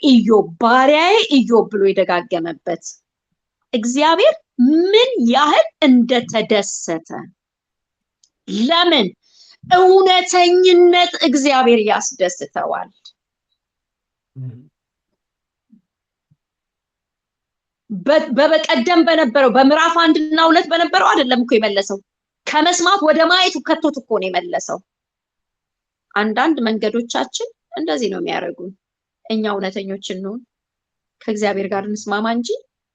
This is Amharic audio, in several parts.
ኢዮብ ባሪያዬ ኢዮብ ብሎ ይደጋገመበት እግዚአብሔር ምን ያህል እንደተደሰተ ለምን እውነተኝነት እግዚአብሔር ያስደስተዋል በበቀደም በነበረው በምዕራፍ 1 እና 2 በነበረው አይደለም እኮ የመለሰው ከመስማት ወደ ማየት ከቶት እኮ ነው የመለሰው አንዳንድ መንገዶቻችን እንደዚህ ነው የሚያደርጉን እኛ እውነተኞችን ነው ከእግዚአብሔር ጋር እንስማማ እንጂ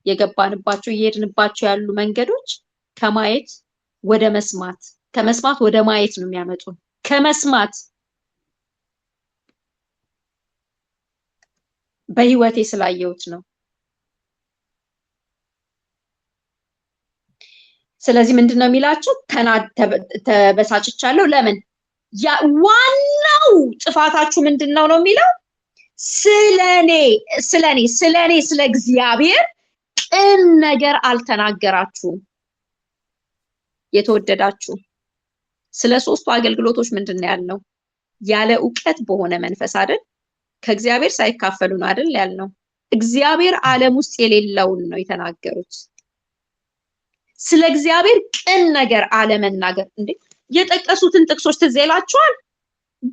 የገባንባቸው እየሄድንባቸው ያሉ መንገዶች ከማየት ወደ መስማት ከመስማት ወደ ማየት ነው የሚያመጡን ከመስማት በህይወቴ ስላየሁት ነው ስለዚህ ምንድነው የሚላችሁ ተበሳጭቻለሁ ለምን ያ ዋናው ጥፋታችሁ ምንድነው ነው የሚለው ስለኔ ስለ እግዚአብሔር ቅን ነገር አልተናገራችሁም የተወደዳችሁ ስለ ሶስቱ አገልግሎቶች ምንድነው ያልነው ያለ ዕውቀት በሆነ መንፈስ አይደል ከእግዚአብሔር ሳይካፈሉ ነው አይደል ያልነው እግዚአብሔር ዓለም ውስጥ የሌለውን ነው የተናገሩት ስለ እግዚአብሔር ቅን ነገር አለመናገር እንዴ የጠቀሱትን ጥቅሶች ትዘላችኋል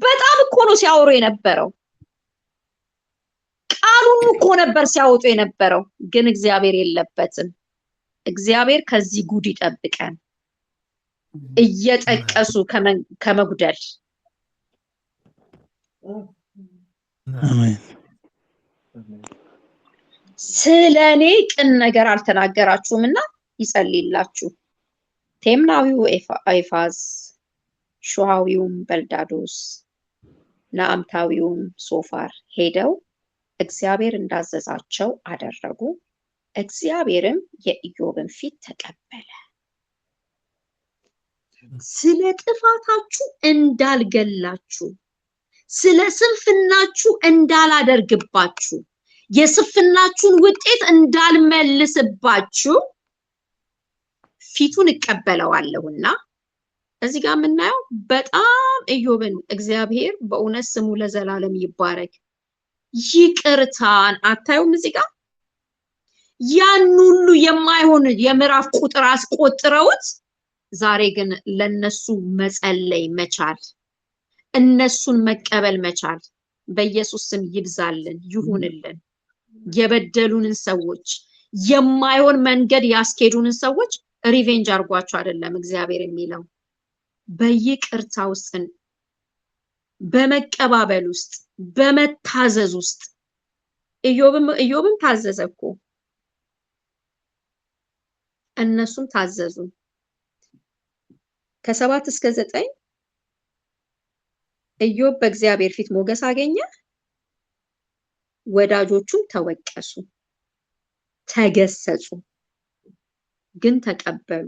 በጣም እኮ ነው ሲያወሩ የነበረው ቃሉን እኮ ነበር ሲያወጡ የነበረው ግን እግዚአብሔር የለበትም እግዚአብሔር ከዚህ ጉድ ይጠብቀን እየጠቀሱ ከመጉደል አሜን ስለኔ ቅን ነገር አልተናገራችሁምና ይጸልይላችሁ ቴምናዊው ኤፋዝ ሹሃዊውም በልዳዶስ ናአምታዊውም ሶፋር ሄደው እግዚአብሔር እንዳዘዛቸው አደረጉ እግዚአብሔርም የኢዮብን ፊት ተቀበለ ስለ ጥፋታችሁ እንዳልገላችሁ ስለ ስንፍናችሁ እንዳላደርግባችሁ የስንፍናችሁን ውጤት እንዳልመልስባችሁ ፊቱን እቀበለዋለሁና እዚህ ጋር የምናየው በጣም ኢዮብን እግዚአብሔር በእውነት ስሙ ለዘላለም ይባረክ ይቅርታን አታዩም እዚህ ጋር ያን ሁሉ የማይሆን የምዕራፍ ቁጥር አስቆጥረውት ዛሬ ግን ለነሱ መጸለይ መቻል እነሱን መቀበል መቻል በኢየሱስ ስም ይብዛልን ይሁንልን የበደሉንን ሰዎች የማይሆን መንገድ ያስኬዱንን ሰዎች ሪቬንጅ አርጓቸው አይደለም እግዚአብሔር የሚለው በይቅርታ ውስጥ በመቀባበል ውስጥ በመታዘዝ ውስጥ ኢዮብም ታዘዘኮ እነሱም ታዘዙ ከ7 እስከ 9 ኢዮብ በእግዚአብሔር ፊት ሞገስ አገኘ ወዳጆቹም ተወቀሱ ተገሰጹ ግን ተቀበሉ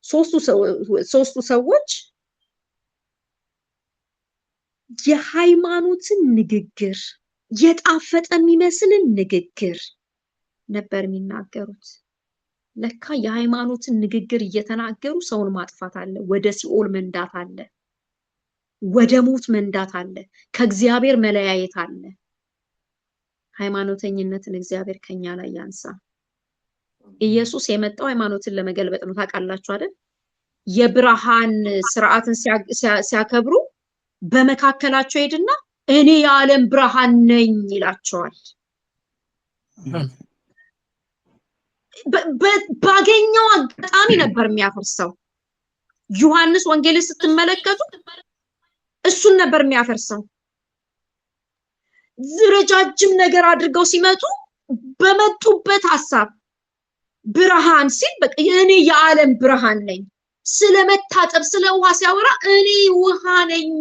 ሶስቱ ሰዎች የሃይማኖትን ንግግር የጣፈጠ የሚመስልን ንግግር ነበር የሚናገሩት ለካ የሃይማኖትን ንግግር እየተናገሩ ሰውን ማጥፋት አለ ወደ ሲኦል መንዳት አለ ወደ ሞት መንዳት አለ ከእግዚአብሔር መለያየት አለ ሃይማኖተኝነትን እግዚአብሔር ከኛ ላይ ያንሳ ኢየሱስ የመጣው ሃይማኖትን ለመገልበጥ ነው ታውቃላችሁ አይደል የብርሃን ስርዓትን ሲያከብሩ በመካከላቸው ሄድና እኔ የዓለም ብርሃን ነኝ ይላቸዋል ባገኘው አጋጣሚ ነበር የሚያፈርሰው ዮሐንስ ወንጌል ስትመለከቱ እሱን ነበር የሚያፈርሰው ዝረጃጅም ነገር አድርገው ሲመጡ በመጡበት ሐሳብ ብርሃን ሲል በቃ እኔ የዓለም ብርሃን ነኝ ስለመታጠብ ስለ ውሃ ሲያወራ እኔ ውሃ ነኝ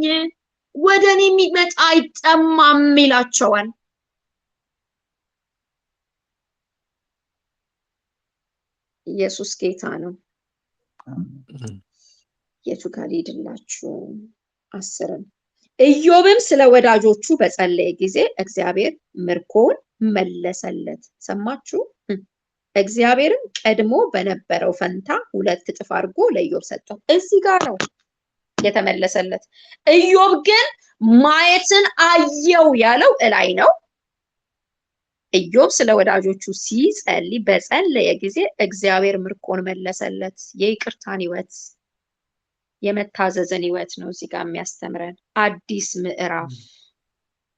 ወደኔ የሚመጣ አይጠማም ይላቸዋል ኢየሱስ ጌታ ነው የቱ ጋር ሊድላችሁ 10 ኢዮብም ስለ ወዳጆቹ በጸለየ ጊዜ እግዚአብሔር ምርኮን መለሰለት ሰማችሁ እግዚአብሔርም ቀድሞ በነበረው ፈንታ 2 እጥፍ አድርጎ ለኢዮብ ሰጠው እዚህ ጋር ነው የተመለሰለት። ኢዮብ ግን ማየትን አየው ያለው እላይ ነው። ኢዮብ ስለ ወዳጆቹ ሲጸልይ በጸለየ ጊዜ እግዚአብሔር ምርኮን መለሰለት። የይቅርታን ህይወት የመታዘዝን ህይወት ነው እዚህ ጋር የሚያስተምረን። አዲስ ምዕራፍ፣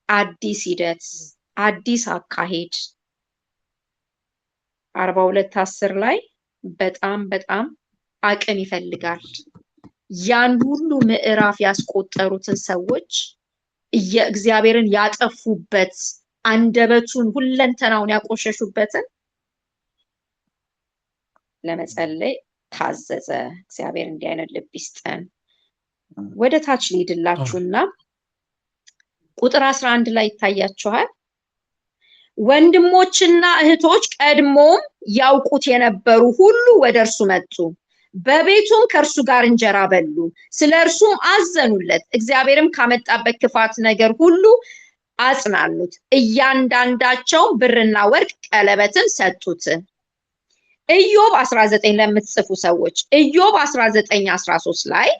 አዲስ ሂደት፣ አዲስ አካሄድ 42:10 ላይ በጣም አቅም ይፈልጋል። ያን ሁሉ ምዕራፍ ያስቆጠሩትን ሰዎች እግዚአብሔርን ያጠፉበት አንደበቱን ሁለንተናውን ያቆሸሹበትን ለመጸለይ ታዘዘ። እግዚአብሔር እንዲህ አይነት ልብ ይስጠን። ወደ ታች ልሂድላችሁና ቁጥር 11 ላይ ይታያችኋል። ወንድሞችና እህቶች ቀድሞም ያውቁት የነበሩ ሁሉ ወደ እርሱ መጡ፣ በቤቱም ከእርሱ ጋር እንጀራ በሉ፣ ስለ እርሱም አዘኑለት። እግዚአብሔርም ካመጣበት ክፋት ነገር ሁሉ አጽናኑት። እያንዳንዳቸው ብርና ወርቅ ቀለበትን ሰጡት። ኢዮብ 19 ለምትጽፉ ሰዎች ኢዮብ 19:13 ላይ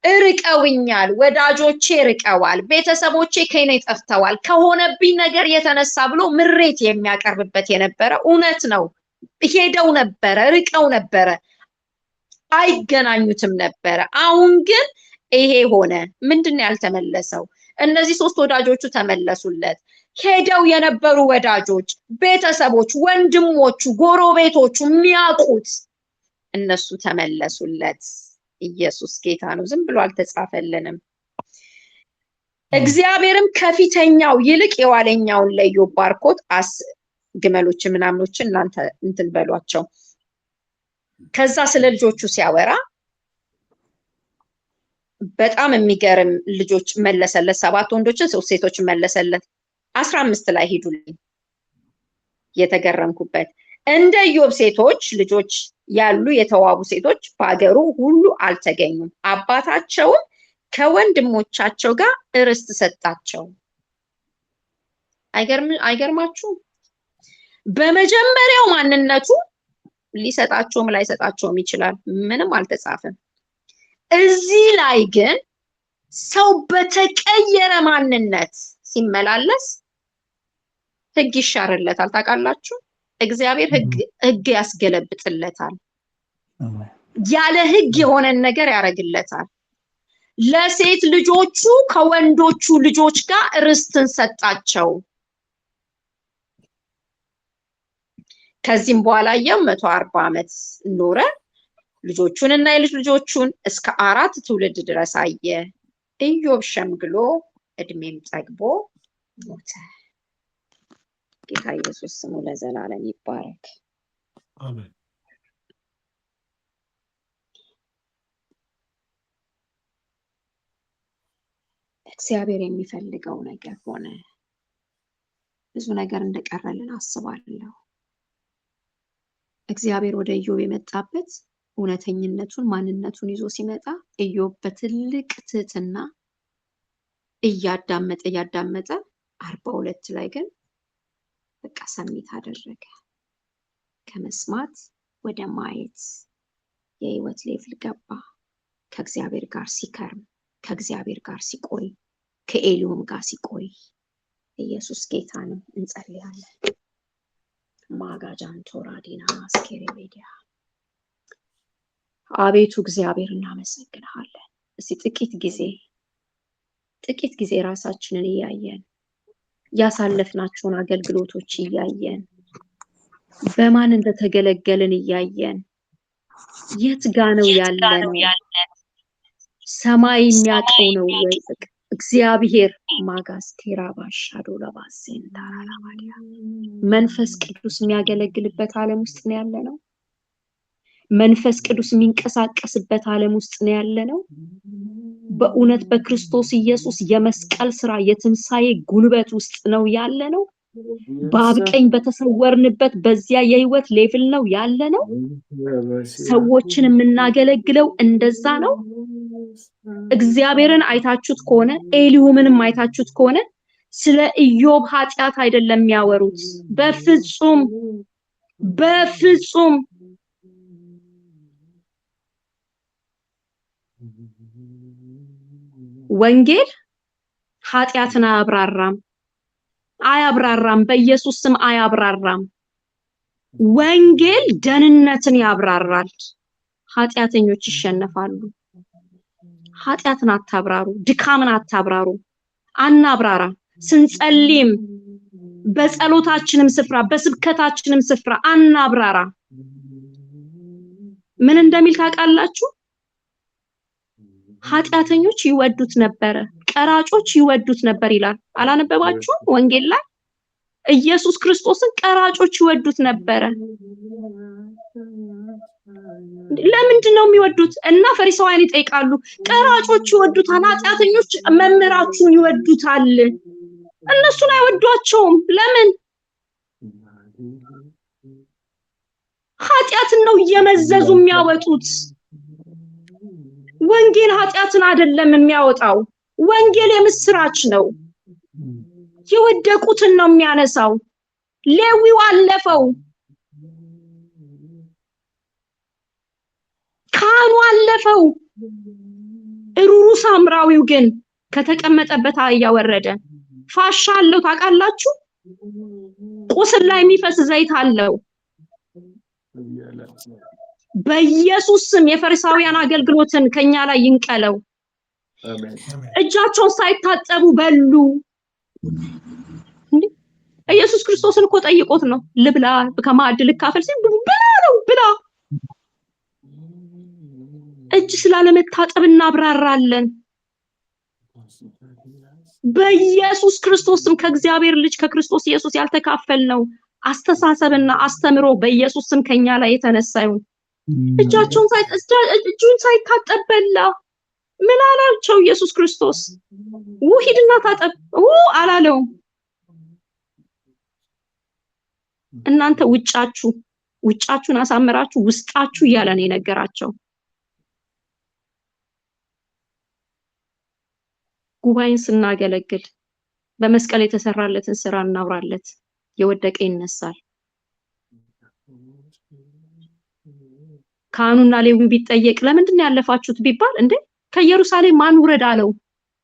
እርቀውኛል፣ ወዳጆቼ ርቀዋል፣ ቤተሰቦቼ ከኔ ጠፍተዋል ከሆነብኝ ነገር የተነሳ ብሎ ምሬት የሚያቀርብበት የነበረ እውነት ነው። ሄደው ነበረ፣ ርቀው ነበረ፣ አይገናኙትም ነበረ። አሁን ግን ይሄ ሆነ። ምንድነው ያልተመለሰው? እነዚህ ሶስት ወዳጆቹ ተመለሱለት። ሄደው የነበሩ ወዳጆች፣ ቤተሰቦች፣ ወንድሞቹ፣ ጎረቤቶቹ የሚያውቁት እነሱ ተመለሱለት። ኢየሱስ ጌታ ነው። ዝም ብሎ አልተጻፈልንም። እግዚአብሔርም ከፊተኛው ይልቅ የኋለኛውን ለኢዮብ ባርኮት ግመሎችን ምናምኖችን እናንተ እንትን በሏቸው። ከዛ ስለ ልጆቹ ሲያወራ በጣም የሚገርም ልጆች መለሰለት። 7 ወንዶችን 3 ሴቶችን መለሰለት። 15 ላይ ሂዱልኝ። የተገረምኩበት እንደ ኢዮብ ሴቶች ልጆች ያሉ የተዋቡ ሴቶች በአገሩ ሁሉ አልተገኙም። አባታቸውም ከወንድሞቻቸው ጋር ርስት ሰጣቸው። አይገርማችሁም? በመጀመሪያው ማንነቱ ሊሰጣቸውም ላይሰጣቸውም ይችላል። ምንም አልተጻፈም። እዚህ ላይ ግን ሰው በተቀየረ ማንነት ሲመላለስ ሕግ ይሻርለታል። ታውቃላችሁ? እግዚአብሔር ሕግ ያስገለብጥለታል። ያለ ሕግ የሆነን ነገር ያደርግለታል። ለሴት ልጆቹ ከወንዶቹ ልጆች ጋር ርስትን ሰጣቸው። ከዚህም በኋላ 140 ዓመት ኖረ። ልጆቹን እና የልጅ ልጆቹን እስከ 4 ትውልድ ድረስ አየ። ኢዮብ ሸምግሎ እድሜም ጠግቦ ሞተ። ጌታ ኢየሱስ ስሙ ለዘላለም ይባረክ። አሜን። እግዚአብሔር የሚፈልገው ነገር ሆነ። ብዙ ነገር እንደቀረልን አስባለሁ። እግዚአብሔር ወደ ኢዮብ የመጣበት እውነተኝነቱን ማንነቱን ይዞ ሲመጣ ኢዮብ በትልቅ ትህትና እያዳመጠ 42 ላይ ግን በቃ ሰሚት አደረገ። ከመስማት ወደ ማየት የህይወት ሌቭል ገባ። ከእግዚአብሔር ጋር ሲከርም፣ ከእግዚአብሔር ጋር ሲቆይ፣ ከኤሊሁም ጋር ሲቆይ። ኢየሱስ ጌታ ነው። እንጸልያለን። ማጋጃን ቶራዲና ማስኬሬቤዲያ አቤቱ እግዚአብሔር እናመሰግንሃለን። እስቲ ጥቂት ጊዜ ራሳችንን እያየን ያሳለፍናቸውን አገልግሎቶች እያየን በማን እንደተገለገልን እያየን የት ጋ ነው ያለነው? ሰማይ የሚያውቀው ነው ወይ? እግዚአብሔር ማጋስ ቴራባሽ አዶላባሴን ታራላባዲያ መንፈስ ቅዱስ የሚያገለግልበት ዓለም ውስጥ ነው ያለነው። መንፈስ ቅዱስ የሚንቀሳቀስበት ዓለም ውስጥ ነው ያለነው። በእውነት በክርስቶስ ኢየሱስ የመስቀል ስራ የትንሳኤ ጉልበት ውስጥ ነው ያለነው። በአብቀኝ በተሰወርንበት በዚያ የህይወት ሌቭል ነው ያለነው። ሰዎችን የምናገለግለው እንደዛ ነው። እግዚአብሔርን አይታችሁት ከሆነ ኤሊሁምንም አይታችሁት ከሆነ ስለ ኢዮብ ኃጢአት አይደለም የሚያወሩት። በፍጹም ወንጌል ኃጢአትን አያብራራም። በኢየሱስ ስም አያብራራም። ወንጌል ደህንነትን ያብራራል። ኃጢአተኞች ይሸነፋሉ። ኃጢአትን አታብራሩ፣ ድካምን አታብራሩ፣ አናብራራ። ስንጸልይም በጸሎታችንም ስፍራ በስብከታችንም ስፍራ አናብራራ። ምን እንደሚል ታውቃላችሁ? ኃጢአተኞች ይወዱት ነበረ፣ ቀራጮች ይወዱት ነበር ይላል። አላነበባችሁ? ወንጌል ላይ ኢየሱስ ክርስቶስን ቀራጮች ይወዱት ነበረ። ለምንድን ነው የሚወዱት? እና ፈሪሳውያን ይጠይቃሉ። ቀራጮች ይወዱታል፣ ኃጢአተኞች መምህራችሁን ይወዱታል፣ እነሱን አይወዷቸውም። ለምን? ኃጢአትን ነው እየመዘዙ የሚያወጡት። ወንጌል ኃጢአትን አይደለም የሚያወጣው። ወንጌል የምስራች ነው። የወደቁትን ነው የሚያነሳው። ሌዊው አለፈው፣ ካህኑ አለፈው። እሩሩ ሳምራዊው ግን ከተቀመጠበት አህያ ወረደ። ፋሻ አለው ታውቃላችሁ? ቁስል ላይ የሚፈስ ዘይት አለው። በኢየሱስ ስም የፈሪሳውያን አገልግሎትን ከኛ ላይ ይንቀለው። እጃቸውን ሳይታጠቡ በሉ። ኢየሱስ ክርስቶስን እኮ ጠይቆት ነው። ልብላ ከማዕድ ልካፈል ሲል ብላ። እጅ ስላለመታጠብ እናብራራለን። በኢየሱስ ክርስቶስም ከእግዚአብሔር ልጅ ከክርስቶስ ኢየሱስ ያልተካፈልነው አስተሳሰብና አስተምሮ በኢየሱስ ስም ከኛ ላይ የተነሳ ይሁን። እጁን ሳይታጠብ በላ። ምን አላቸው ኢየሱስ ክርስቶስ? ሂድና ታጠብ አላለውም። እናንተ ውጫችሁን አሳምራችሁ ውስጣችሁ እያለ ነው የነገራቸው። ጉባኤን ስናገለግል በመስቀል የተሰራለትን ስራ እናውራለት። የወደቀ ይነሳል። ካህኑና ሌዊው ቢጠየቅ ለምንድን ነው ያለፋችሁት ቢባል እንዴ ከኢየሩሳሌም ማን ውረድ አለው?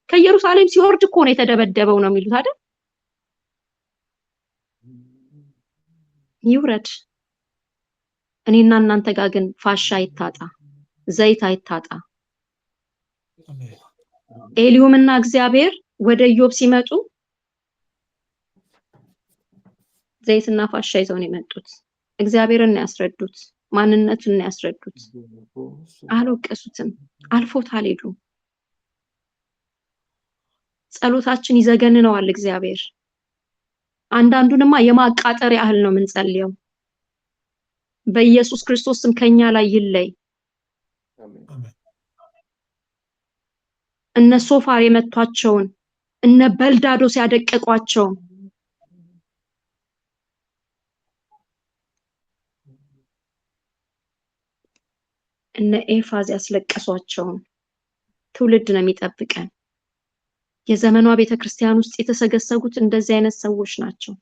ከኢየሩሳሌም ሲወርድ እኮ ነው የተደበደበው ነው የሚሉት አይደል? ይውረድ። እኔና እናንተ ጋር ግን ፋሻ አይታጣ፣ ዘይት አይታጣ። ኤሊዮምና እግዚአብሔር ወደ ኢዮብ ሲመጡ ዘይትና ፋሻ ይዘው ነው የመጡት። እግዚአብሔርን ነው ያስረዱት፣ ማንነቱን ነው ያስረዱት። አልወቀሱትም፣ አልፎት አልሄዱም። ጸሎታችን ይዘገንነዋል እግዚአብሔር። አንዳንዱንማ የማቃጠር ያህል ነው የምንጸልየው። በኢየሱስ ክርስቶስ ስም ከኛ ላይ ይለይ። እነ ሶፋር የመቷቸውን እነ በልዳዶስ ያደቀቋቸውን እነ ኤፋዝ ያስለቀሷቸውን ትውልድ ነው የሚጠብቀን። የዘመኗ ቤተክርስቲያን ውስጥ የተሰገሰጉት እንደዚህ አይነት ሰዎች ናቸው።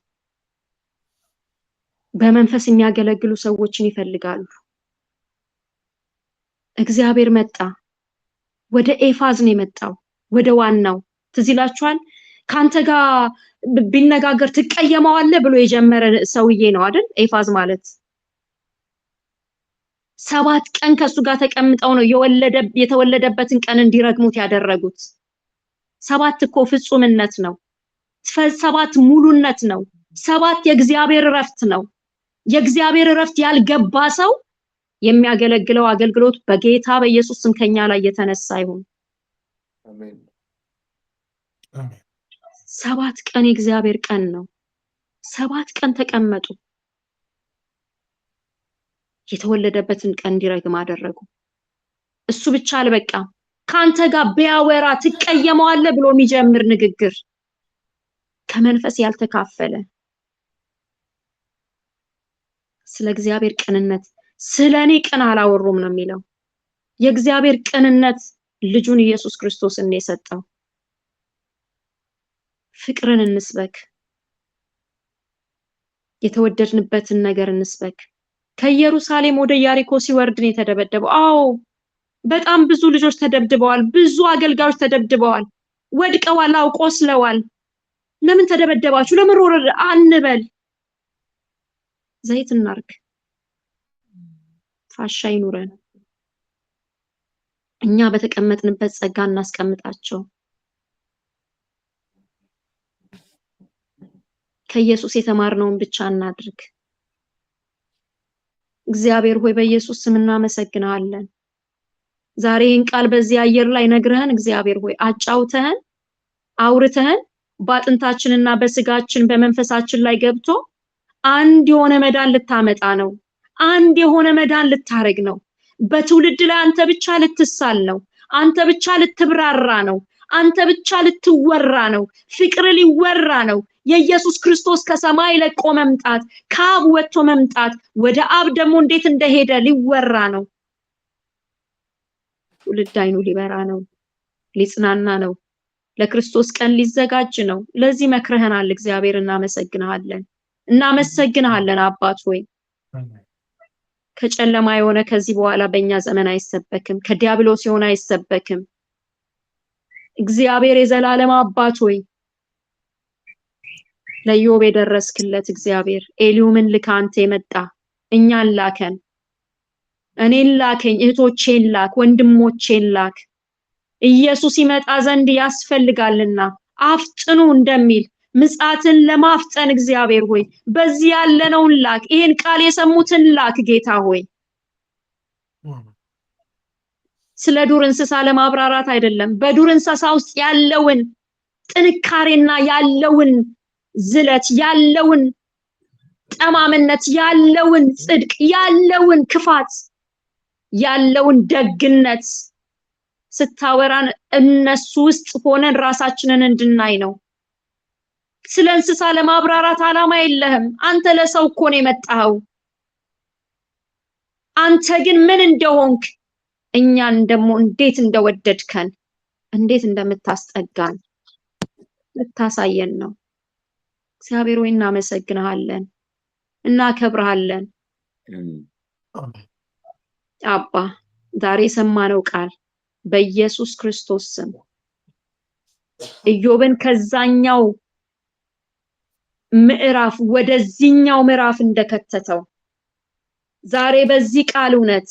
በመንፈስ የሚያገለግሉ ሰዎችን ይፈልጋሉ። እግዚአብሔር መጣ። ወደ ኤፋዝ ነው የመጣው፣ ወደ ዋናው። ትዝ ይላችኋል? ካንተ ጋር ቢነጋገር ትቀየመዋለህ ብሎ የጀመረ ሰውዬ ነው አይደል? ኤፋዝ ማለት 7 ቀን ከሱ ጋር ተቀምጠው ነው የተወለደበትን ቀን እንዲረግሙት ያደረጉት። 7 እኮ ፍጹምነት ነው። 7 ሙሉነት ነው። 7 የእግዚአብሔር እረፍት ነው። የእግዚአብሔር እረፍት ያልገባ ሰው የሚያገለግለው አገልግሎት በጌታ በኢየሱስ ስም ከኛ ላይ የተነሳ ይሁን። አሜን። 7 ቀን የእግዚአብሔር ቀን ነው። 7 ቀን ተቀመጡ። የተወለደበትን ቀን እንዲረግም አደረጉ። እሱ ብቻ አልበቃም። ካንተ ጋር ቢያወራ ትቀየመዋለህ ብሎ የሚጀምር ንግግር ከመንፈስ ያልተካፈለ ስለ እግዚአብሔር ቅንነት ስለኔ ቅን አላወሩም ነው የሚለው። የእግዚአብሔር ቅንነት ልጁን ኢየሱስ ክርስቶስን ነው የሰጠው። ፍቅርን እንስበክ። የተወደድንበትን ነገር እንስበክ። ከኢየሩሳሌም ወደ ኢያሪኮ ሲወርድ ነው የተደበደበው። አዎ በጣም ብዙ ልጆች ተደብድበዋል። ብዙ አገልጋዮች ተደብድበዋል። ወድቀዋል፣ ቆስለዋል። ለምን ተደበደባችሁ? ለምን ወረደ አንበል። ዘይት እናርግ፣ ፋሻ ይኑረን። እኛ በተቀመጥንበት ጸጋ እናስቀምጣቸው። ከኢየሱስ የተማርነውን ብቻ እናድርግ። እግዚአብሔር ሆይ በኢየሱስ ስም እናመሰግናለን። ዛሬን ቃል በዚህ አየር ላይ ነግረህን እግዚአብሔር ሆይ አጫውተህን አውርተህን ባጥንታችንና በስጋችን በመንፈሳችን ላይ ገብቶ አንድ የሆነ መዳን ልታመጣ ነው። አንድ የሆነ መዳን ልታረግ ነው። በትውልድ ላይ አንተ ብቻ ልትሳል ነው። አንተ ብቻ ልትብራራ ነው። አንተ ብቻ ልትወራ ነው። ፍቅር ሊወራ ነው። የኢየሱስ ክርስቶስ ከሰማይ ለቆ መምጣት፣ ከአብ ወጥቶ መምጣት፣ ወደ አብ ደግሞ እንዴት እንደሄደ ሊወራ ነው። ትውልድ አይኑ ሊበራ ነው፣ ሊጽናና ነው፣ ለክርስቶስ ቀን ሊዘጋጅ ነው። ለዚህ መክረህናል እግዚአብሔር፣ እናመሰግንሃለን። እናመሰግንሃለን አባት ሆይ። ከጨለማ የሆነ ከዚህ በኋላ በእኛ ዘመን አይሰበክም። ከዲያብሎስ የሆነ አይሰበክም። እግዚአብሔር የዘላለም አባት ሆይ ለኢዮብ የደረስክለት እግዚአብሔር ኤሊሁምን ልካ አንተ የመጣ እኛን ላከን። እኔን ላከኝ፣ እህቶቼን ላክ፣ ወንድሞቼን ላክ። ኢየሱስ ይመጣ ዘንድ ያስፈልጋልና አፍጥኑ እንደሚል ምጽአትን ለማፍጠን እግዚአብሔር ሆይ በዚህ ያለነውን ላክ። ይሄን ቃል የሰሙትን ላክ ጌታ ሆይ። ስለ ዱር እንስሳ ለማብራራት አይደለም፣ በዱር እንስሳ ውስጥ ያለውን ጥንካሬና ያለውን ዝለት፣ ያለውን ጠማምነት፣ ያለውን ጽድቅ፣ ያለውን ክፋት፣ ያለውን ደግነት ስታወራን እነሱ ውስጥ ሆነን ራሳችንን እንድናይ ነው። ስለ እንስሳ ለማብራራት ዓላማ የለህም። አንተ ለሰው እኮ ነው የመጣኸው። አንተ ግን ምን እንደሆንክ እኛን ደግሞ እንዴት እንደወደድከን እንዴት እንደምታስጠጋን ልታሳየን ነው። እግዚአብሔር ሆይ እናመሰግንሃለን፣ እናከብርሃለን። አባ ዛሬ የሰማነው ቃል በኢየሱስ ክርስቶስ ስም ኢዮብን ከዛኛው ምዕራፍ ወደዚህኛው ምዕራፍ እንደከተተው ዛሬ በዚህ ቃል እውነት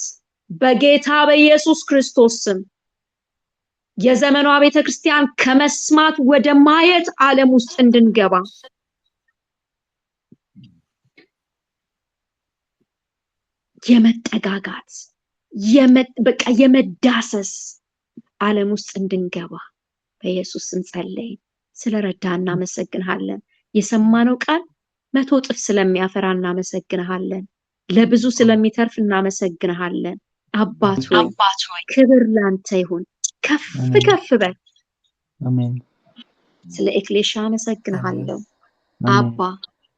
በጌታ በኢየሱስ ክርስቶስ ስም የዘመኗ ቤተክርስቲያን ከመስማት ወደ ማየት ዓለም ውስጥ እንድንገባ የመጠጋጋት በቃ የመዳሰስ ዓለም ውስጥ እንድንገባ በኢየሱስ ስም ጸለይን። ስለረዳህ እናመሰግንሃለን። የሰማነው ቃል 100 እጥፍ ስለሚያፈራ እናመሰግንሃለን። ለብዙ ስለሚተርፍ እናመሰግንሃለን። አባት ሆይ ክብር ላንተ ይሁን። ከፍ ከፍ በል። አሜን። ስለ ኤክሌሻ አመሰግንሃለሁ አባ።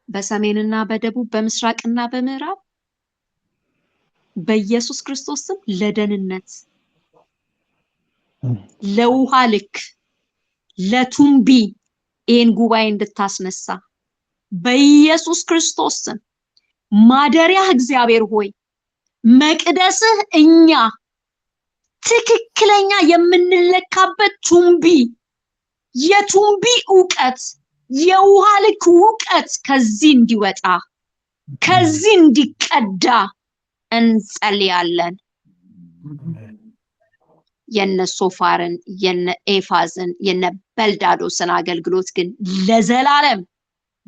በሰሜንና በደቡብ በምስራቅና በምዕራብ በኢየሱስ ክርስቶስ ስም ለደህንነት፣ ለውሃ ልክ፣ ለቱምቢ ይህን ጉባኤ እንድታስነሳ በኢየሱስ ክርስቶስ ስም ማደሪያህ እግዚአብሔር ሆይ መቅደስህ እኛ ትክክለኛ የምንለካበት ቱምቢ፣ የቱምቢ ዕውቀት፣ የውሃ ልክ ዕውቀት ከዚህ እንዲወጣ ከዚህ እንዲቀዳ እንጸልያለን። የነ ሶፋርን የነ ኤፋዝን የነ በልዳዶስን አገልግሎት ግን ለዘላለም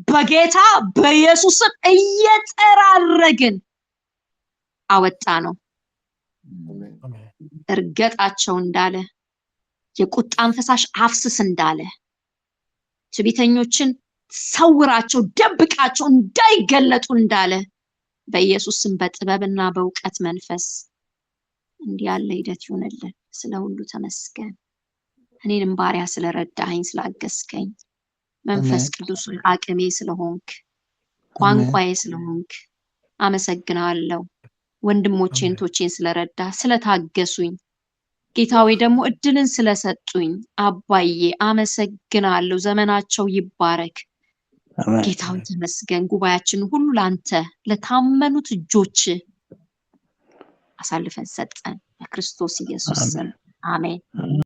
በጌታ በኢየሱስ ስም እየጠራረግን አወጣ ነው። እርገጣቸው እንዳለ የቁጣን ፈሳሽ አፍስስ እንዳለ ትዕቢተኞችን ሰውራቸው ደብቃቸው እንዳይገለጡ እንዳለ በኢየሱስ ስም በጥበብና በእውቀት መንፈስ እንዲህ ያለ ሂደት ይሁንልን። ስለ ሁሉ ተመስገን። እኔንም ባሪያ ስለረዳኸኝ ስላገዝከኝ መንፈስ ቅዱስ አቅሜ ስለሆንክ ቋንቋዬ ስለሆንክ አመሰግናለሁ። ወንድሞቼን ቶቼን ስለረዳ ስለታገሱኝ ጌታዬ ደግሞ እድልን ስለሰጡኝ አባዬ አመሰግናለሁ። ዘመናቸው ይባረክ። ጌታዬ ተመስገን። ጉባኤያችን ሁሉ ላንተ ለታመኑት እጆች አሳልፈን ሰጠን በክርስቶስ ኢየሱስ ስም አሜን።